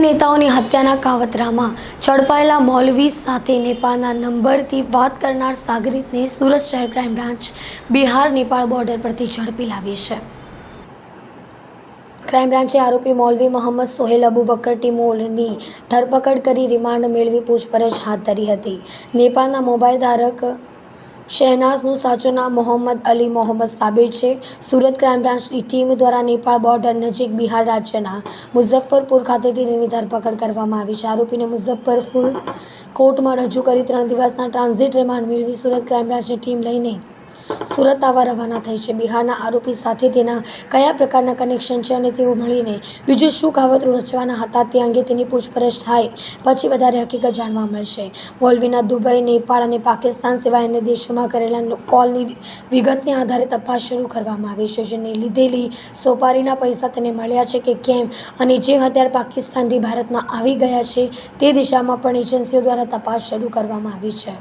નેતાઓની હત્યાના કાવતરામાં ઝડપાયેલા મૌલવી સાથે નેપાળના નંબરથી વાત કરનાર સાગરીતને સુરત શહેર crime branch Bihar Nepal border પરથી ઝડપી લાવી છે। ક્રાઇમ બ્રાન્ચે આરોપી મૌલવી મોહમ્મદ સોહેલ અબુબકર ટિમોરની ધરપકડ કરી રિમાન્ડ મેળવી પૂછપરછ હાથ ધરી હતી। નેપાળના મોબાઈલ ધારક શહેનાઝનું સાચું નામ મોહમ્મદ અલી મોહમ્મદ સાબિર છે। સુરત ક્રાઇમ બ્રાન્ચની ટીમ દ્વારા નેપાળ બોર્ડર નજીક બિહાર રાજ્યના મુઝફ્ફરપુર ખાતેથી તેની ધરપકડ કરવામાં આવી છે। આરોપીને મુઝફ્ફરપુર કોર્ટમાં રજૂ કરી 3 દિવસના ટ્રાન્ઝિટ રિમાન્ડ મેળવી સુરત ક્રાઇમ બ્રાન્ચની ટીમ લઈને સુરત આવવા રવાના થઈ છે। બિહારના આરોપી સાથે તેના કયા પ્રકારના કનેક્શન છે અને તેઓ મળીને બીજું શું કાવતરું રચવાના હતા તે અંગે તેની પૂછપરછ થાય પછી વધારે હકીકત જાણવા મળશે। મૌલવીના દુબઈ, નેપાળ અને પાકિસ્તાન સિવાય અન્ય દેશોમાં કરેલા કોલની વિગતને આધારે તપાસ શરૂ કરવામાં આવી છે, જેને લીધેલી સોપારીના પૈસા તેને મળ્યા છે કે કેમ અને જે હથિયાર પાકિસ્તાનથી ભારતમાં આવી ગયા છે તે દિશામાં પણ એજન્સીઓ દ્વારા તપાસ શરૂ કરવામાં આવી છે।